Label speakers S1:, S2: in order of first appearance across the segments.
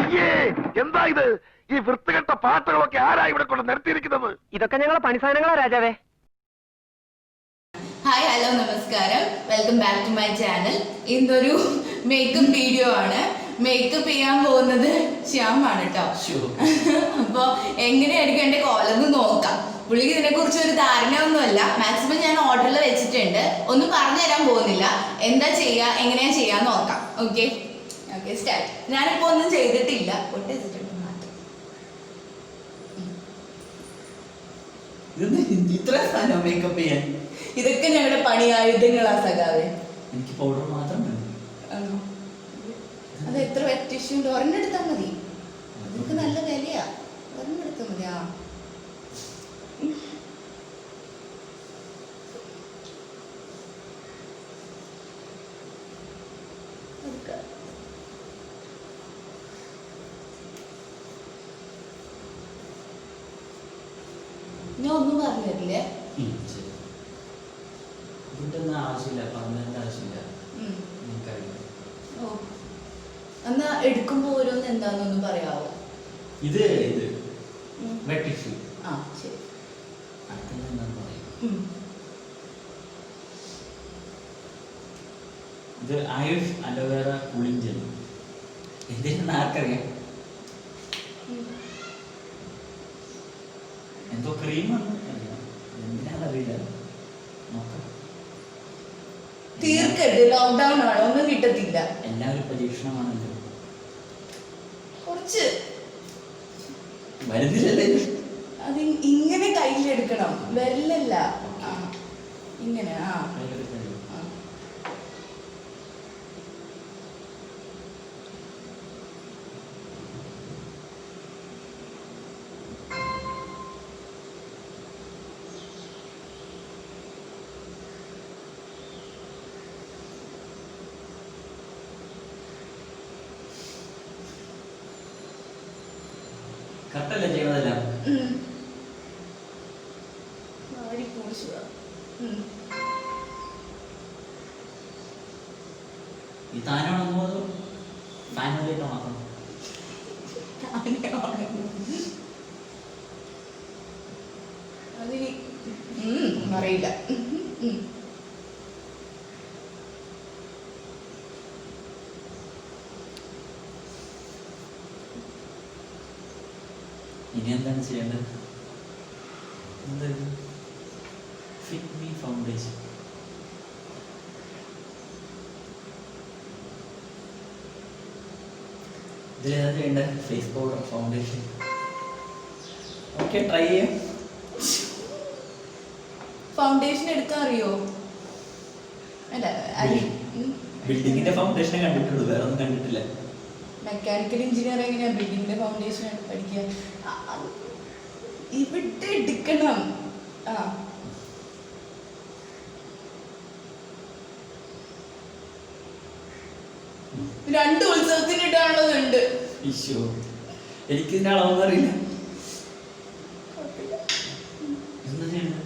S1: അയ്യേ, എന്താ ഇത്? ഈ വൃത്തികെട്ട പാട്ടുകളൊക്കെ ആരാ ഇവിടെ കൊണ്ട് നിർത്തിയിരിക്കുന്നത്?
S2: ഇതൊക്കെ ഞങ്ങളെ പണിസാധനങ്ങളാ രാജാവേ.
S3: ഹായ്, ഹലോ, നമസ്കാരം. Welcome back to my channel. ഇന്നൊരു മേക്കപ്പ് വീഡിയോ ആണ്. മേക്കപ്പ് ചെയ്യാൻ പോകുന്നത് ശ്യാമാണ് കേട്ടോ. അപ്പൊ എങ്ങനെയായിരിക്കും എന്റെ കോലെന്ന് നോക്കാം. പുള്ളിക്ക് ഇതിനെ കുറിച്ച് ഒരു ധാരണ ഒന്നുമല്ല. മാക്സിമം ഞാൻ ഓർഡറിൽ വെച്ചിട്ടുണ്ട്. ഒന്നും പറഞ്ഞു തരാൻ പോകുന്നില്ല. എന്താ ചെയ്യാ, എങ്ങനെയാ ചെയ്യാന്ന് നോക്കാം. Okay okay, start. ഞാനിപ്പോ ഒന്നും ചെയ്തിട്ടില്ല. ഒട്ട് വെച്ചിട്ടുണ്ട് മാത്രം.
S4: ഇത്ര സാധനം മേക്കപ്പ് ചെയ്യാൻ?
S3: ഇതൊക്കെ ഞങ്ങളുടെ പണിയായുധങ്ങളാ സഖാവേ.
S4: എനിക്ക് പൗഡർ മാത്രം മതി.
S3: അത് എത്ര ടിഷ്യൂ ഉണ്ട്? ഒരെണ്ണം എടുത്താൽ മതി. അതൊക്കെ നല്ല വിലയാ. ഒരെണ്ണം എടുത്താൽ മതി. ഞാൻ ഒന്നും പറഞ്ഞു തരില്ലേ?
S4: ഇതിന്റെ ഒന്നും ആവശ്യമില്ല, പറഞ്ഞതിന്റെ ആവശ്യമില്ല.
S3: ഓ, എന്നാ എടുക്കുമ്പോ ഓരോന്ന് എന്താന്നൊന്നും പറയാവോ?
S4: ഇത് വെറ്റ് ടിഷ്യൂ.
S3: ആ ശരി.
S4: അടുത്തെന്താന്ന് പറയും. ഇത് ആയുഷ് അലോവേറ കൂളിംഗ് ജെൽ. എന്തിനാന്ന് ആർക്കറിയാം? എന്തോ ക്രീമാണ്, എന്തിനാന്നറിയില്ല. നോക്കാം.
S3: തീർക്കരുത്, ലോക്ക്ഡൗൺ ആണ്, ഒന്നും കിട്ടത്തില്ല.
S4: എല്ലാവരും പരീക്ഷണമാണല്ലോ.
S3: കുറച്ച്
S4: വരുന്നില്ലല്ലേ?
S3: അത് ഇങ്ങനെ കയ്യിലെടുക്കണം, വെല്ലല്ല. ഇങ്ങനെ.
S4: കറക്റ്റല്ലേ ചെയ്യണതെല്ലാം? ഈ താനാണോ അതോ ഫാനിലേക്ക് മാത്രം?
S3: അറിയില്ല.
S4: ഇനി എന്താണ് ചെയ്യേണ്ടത്? Fit me foundation. ഇതിലേതാ ചെയ്യേണ്ടത്? Face powder, foundation. Okay, try ചെയ്യാം.
S3: ഫൗണ്ടേഷൻ എടുക്കാൻ അറിയോ? അല്ല,
S4: ബിൽഡിങ്ങിന്റെ ഫൗണ്ടേഷൻ കണ്ടിട്ടുള്ളൂ, വേറെ ഒന്നും കണ്ടിട്ടില്ല.
S3: മെക്കാനിക്കൽ എഞ്ചിനീയർ എങ്ങനെയാ ബിൽഡിങ്ങിന്റെ ഫൗണ്ടേഷൻ പഠിക്കുക? ഇവിടെ എടുക്കണം. രണ്ട് ഉത്സവത്തിന് ഇടാനുള്ളതുണ്ട്.
S4: എനിക്ക് ഇതിന്റെ അളവൊന്നും അറിയില്ല. എന്താ ചെയ്യണ്ടത്?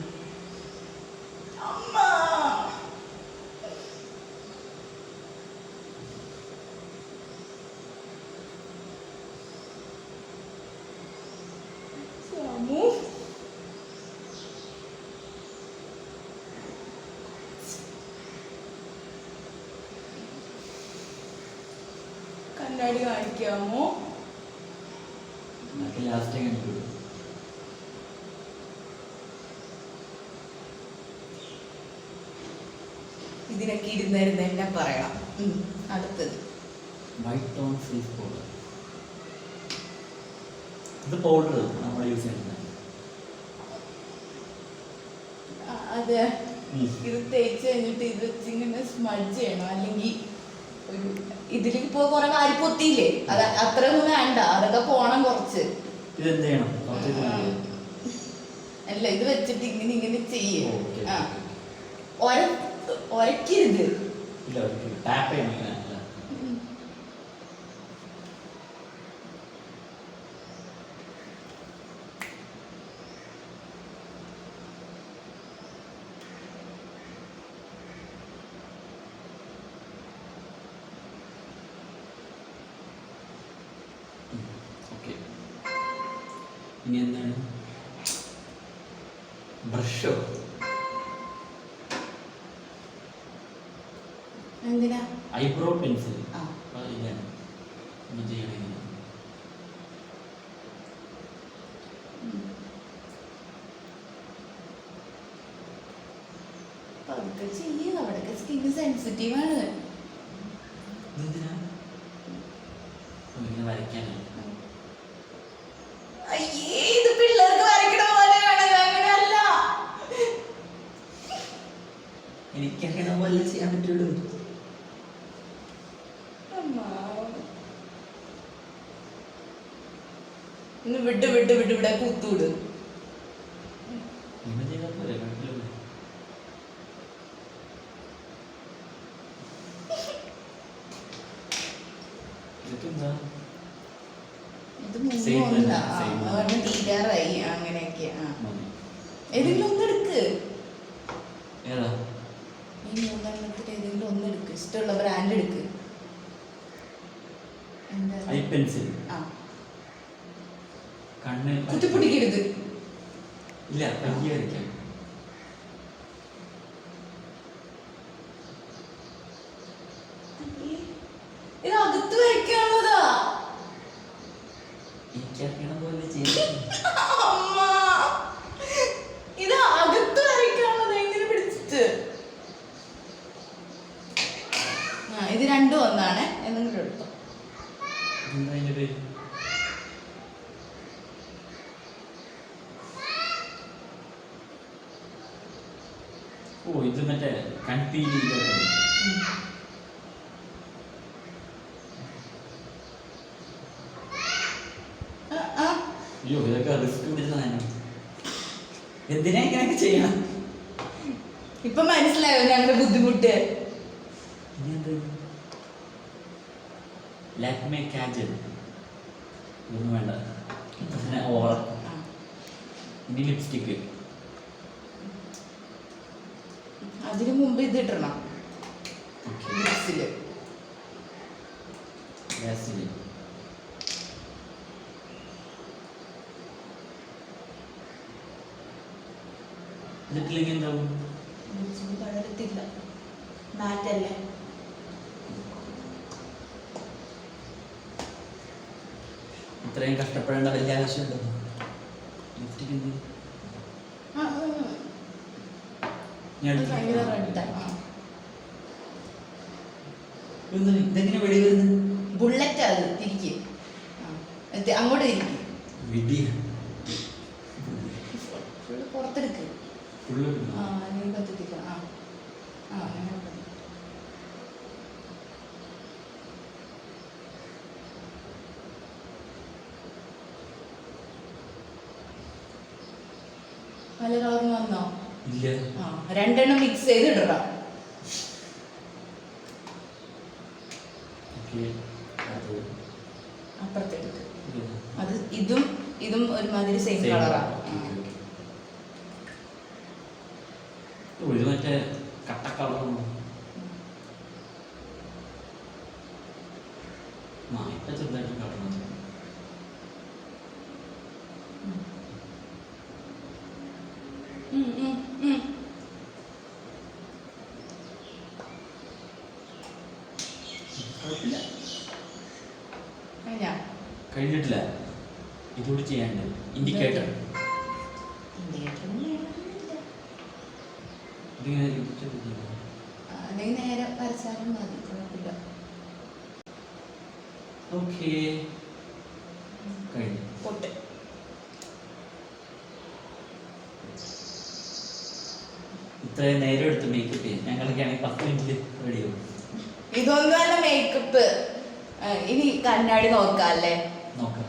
S3: കണ്ണാടി കാണിക്കാമോ?
S4: ലാസ്റ്റ് കണ്ടിട്ടുള്ളൂ.
S3: ഇതിനൊക്കെ ഇരുന്നിരുന്ന് എന്നെ പറയണം. അടുത്തത്
S4: വൈറ്റ് ടോൺ ഫേസ് പൗഡർ. ഇത് പൗഡർ നമ്മൾ യൂസ് ചെയ്യുന്നത്.
S3: അതെ, ഇത് തേച്ച് കഴിഞ്ഞിട്ട് ഇത് വെച്ചിങ്ങനെ സ്മഡ്ജ് ചെയ്യണം. അല്ലെങ്കിൽ ഒരു ഇതിലിപ്പോ കുറെ വാരി പൊത്തിയില്ലേ, അത് അത്രയൊന്നും വേണ്ട. അതൊക്കെ പോണം കുറച്ച്.
S4: ഇതെന്ത് ചെയ്യണം?
S3: അല്ല, ഇത് വെച്ചിട്ട് ഇങ്ങനെ ഇങ്ങനെ ചെയ്യും. ഒരക്കരുത്.
S4: ടാപ്പ് ചെയ്യണം. ഇനി എന്താണ്? ബ്രഷോ?
S3: എന്തിനാ?
S4: Eyebrow pencil.
S3: ആ.
S4: ഇതാണ് ചെയ്യണമെങ്കിൽ
S3: അതൊക്കെ ചെയ്യുക. അവിടെയൊക്കെ സ്കിന്ന് സെൻസിറ്റീവ് ആണ്.
S4: എന്തിനാ? ഇങ്ങനെ വരയ്ക്കാനാണ്.
S3: അയ്യേ, ഇത് പിള്ളേർക്ക് വരയ്ക്കണ പോലെയാണ്. അങ്ങനെയല്ല.
S4: എനിക്കങ്ങനെ പോലെ ചെയ്യാൻ പറ്റുള്ളൂ.
S3: ഇന്ന് വിട്ട് വിട്ട് വിട്ട് ഇവിടെ കൂത്തുവിട്.
S4: ഇങ്ങനെ ചെയ്താൽ പോലെ കുഴപ്പമില്ല. ഇതെന്താ?
S3: ഇത്
S4: Same
S3: മൂന്ന്
S4: തന്നെ, same തന്നെ.
S3: തീരാറായി. അങ്ങനെയൊക്കെ.
S4: മതി.
S3: ഏതെങ്കിലും ഒന്നെടുക്ക്.
S4: ഏതാ?
S3: ഈ മൂന്നെണ്ണത്തിൽ ഏതെങ്കിലും ഒന്നെടുക്ക്. ഇഷ്ടമുള്ള ബ്രാൻഡ് എടുക്ക്. എന്താ?
S4: I pencil.
S3: ആ,
S4: കണ്ണ്
S3: കുത്തിപ്പൊടിക്കരുത്.
S4: ഇല്ല, പയ്യെ വരയ്ക്കാം.
S3: ഇത് അകത്ത് വരയ്ക്കാനുള്ളതാ.
S4: എനിക്കറിയണ പോലെ ചെയ്യാം.
S3: അമ്മ, ഇത് അകത്ത് വരയ്ക്കാനുള്ളത്. എങ്ങനെ പിടിച്ചിട്ട്? ഇത് രണ്ടും ഒന്നാണ്. എന്തെങ്കിലും എടുത്തോ.
S4: എന്താ അതിന്റെ പേര്? ഓ, ഇത് മറ്റേ കൺപീലി. അയ്യോ, ഇതൊക്കെ റിസ്ക് പിടിച്ചതാണ്. എന്തിനാ ഇങ്ങനെയൊക്കെ ചെയ്യണം?
S3: ഇപ്പൊ മനസ്സിലായോ ഞങ്ങളുടെ ബുദ്ധിമുട്ട്?
S4: ലാക്മേ കാജൽ. ഇതൊന്നും വേണ്ട. പിന്നെ ഓറ. ഇനി ലിപ്സ്റ്റിക്ക്.
S3: അതിനു മുമ്പ് ഇത് ഇടണം. ലിപ്സില്
S4: വാസലിൻ. ഇതിട്ടില്ലെങ്കിൽ എന്താവും?
S3: ലിപ്സില് പഴരത്തില്ല. മാറ്റല്ലേ.
S4: ഇത്രയും കഷ്ടപ്പെടേണ്ട വലിയ ആവശ്യമുണ്ടോ? ലിപ്സ്റ്റിക്ക് എന്ത്?
S3: ഭയങ്കര റെഡാ.
S4: ഇതെങ്ങനെ വെടി വരുന്നത്?
S3: ബുള്ളറ്റ് അത് തിരിക്ക്. അങ്ങോട്ട് തിരിക്ക്.
S4: വെടിയ
S3: പുറത്തെടുക്ക്.
S4: ഫുള്ള്
S3: നീ കത്തിക്ക. അങ്ങനെ പല കളറും വന്നോ?
S4: ഇല്ല.
S3: രണ്ടെണ്ണം മിക്സ് ചെയ്ത് ഇടണം. അപ്പുറത്തെടുക്ക്. അത് ഇതും ഇതും ഒരുമാതിരി സെയിം കളറാണ്.
S4: ഇത് മറ്റേ കട്ടക്കളറാണ്. ഇപ്പൊ ചെറുതായിട്ട് കളറാണ്. കഴിഞ്ഞിട്ടില്ല. ഇതുകൂടി ചെയ്യാനുണ്ട്. ഇൻഡിക്കേറ്റർ. ഇതിങ്ങനെ
S3: അല്ലെങ്കിൽ നേരെ വരച്ചാലും മതി. കുഴപ്പമില്ല.
S4: ഓക്കേ, കഴിഞ്ഞു.
S3: പൊട്ട്.
S4: ഇത്രയും നേരം എടുത്ത് മേക്കപ്പ് ചെയ്യാം. ഞങ്ങളൊക്കെ ആണെങ്കിൽ 10 മിനിറ്റിൽ റെഡിയാവും.
S3: ഇതൊന്നുമല്ല മേക്കപ്പ്. ഇനി കണ്ണാടി നോക്കാല്ലേ?
S4: നോക്കാം.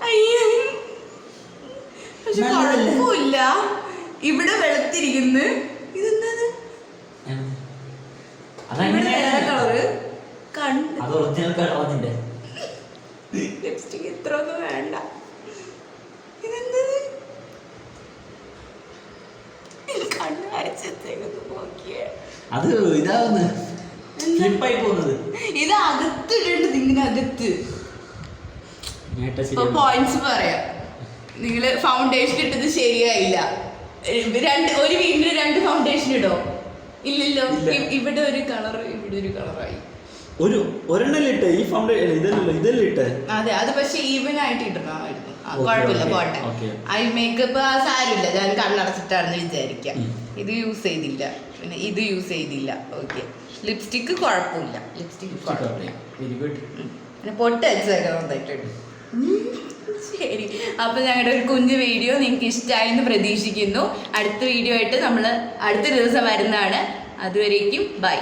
S3: അയ്യോ, പക്ഷെ കുഴപ്പമില്ല. ഇവിടെ വെളുത്തിരിക്കുന്നു. ഇതെന്താണ്? കളറ്
S4: അത് ഒറിജിനൽ കളറിന്റെ
S3: ലിപ്സ്റ്റിക്. ഇത്ര ഒന്നും വേണ്ട. ഇതെന്തത്? കണ്ണ് വരച്ചത്തേക്കൊന്ന് നോക്കിയേ.
S4: അത് ഇതാവുന്നു ഫ്ലിപ്പായി പോകുന്നത്.
S3: ഇത് അകത്ത് ഇടേണ്ടത്. ഇങ്ങനെ അകത്ത് ഇപ്പൊ പോയിന്റ്സ് പറയാം. നിങ്ങള് ഫൗണ്ടേഷൻ ഇട്ടത് ശരിയായില്ല. ഒരു വീടിന് 2 ഫൗണ്ടേഷൻ ഇടോ? ഇല്ലല്ലോ. ഇവിടെ ഒരു കളർ, ഇവിടെ ഒരു കളറായി.
S4: ഒരെണ്ണല്ലിട്ട് ഈ ഫൗണ്ടേഷൻ ഇതല്ലേ ഇട്ട്.
S3: അതെ, അത് പക്ഷെ ഈവൻ ആയിട്ട് ഇടണമായിരുന്നു. കുഴപ്പമില്ല, പോട്ടെ. ഐ മേക്കപ്പ് ആ സാരില്ല, ഞാൻ കണ്ണടച്ചിട്ടാണെന്ന് വിചാരിക്കാം. ഇത് യൂസ് ചെയ്തില്ല, പിന്നെ ഇത് യൂസ് ചെയ്തില്ല. ഓക്കെ, ലിപ്സ്റ്റിക്ക് കുഴപ്പമില്ല, ലിപ്സ്റ്റിക്ക് കുഴപ്പമില്ല. പിന്നെ പൊട്ട് വെച്ചിട്ടുണ്ട്. ശരി, അപ്പൊ ഞങ്ങളുടെ ഒരു കുഞ്ഞു വീഡിയോ നിങ്ങൾക്ക് ഇഷ്ടമായെന്ന് പ്രതീക്ഷിക്കുന്നു. അടുത്ത വീഡിയോ ആയിട്ട് നമ്മൾ അടുത്ത ദിവസം വരുന്നതാണ്. അതുവരേക്കും ബൈ.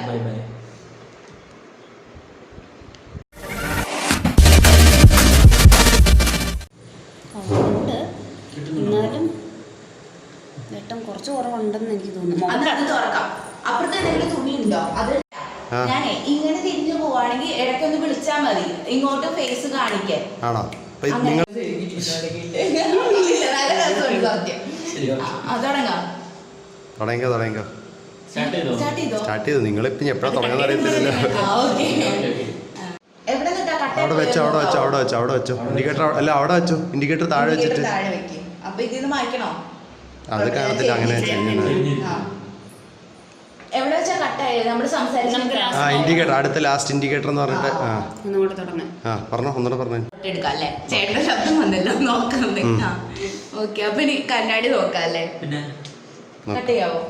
S5: എന്നാലും വെട്ടം കുറച്ച് കുറവുണ്ടെന്ന് എനിക്ക് തോന്നുന്നു.
S3: അത് തുറക്കാം. അപ്പുറത്തെ എന്തെങ്കിലും തുണി ഉണ്ടോ? അത് ഞാനേ ഇങ്ങനെ തിരിഞ്ഞു പോവാണെങ്കിൽ ഇടയ്ക്കൊന്ന് വിളിച്ചാ മതി, ഇങ്ങോട്ട് ഫേസ് കാണിക്കാൻ.
S6: ആണോ? തുടങ്ങിക്കോ. സ്റ്റാർട്ട് ചെയ്തു. നിങ്ങളിപ്പം എപ്പോഴാ തുടങ്ങുന്നത് അറിയത്തില്ലല്ലോ. അവിടെ വെച്ചോ. ഇൻഡിക്കേറ്റർ അല്ല, അവിടെ വെച്ചോ. ഇൻഡിക്കേറ്റർ താഴെ വെച്ചിട്ട് അത് കാണത്തില്ല. അങ്ങനെ ഇൻഡിക്കേറ്റർ അടുത്ത ലാസ്റ്റ് ഇൻഡിക്കേറ്റർ എന്ന് പറഞ്ഞിട്ട് ഒന്നുകൂടെ പറഞ്ഞു.
S3: ചേട്ടന്റെ ശബ്ദം വന്നല്ലോ, നോക്കാം. ഓക്കെ, അപ്പൊ ഇനി കണ്ണാടി നോക്കാം അല്ലേ? കട്ട് ചെയ്യാവോ?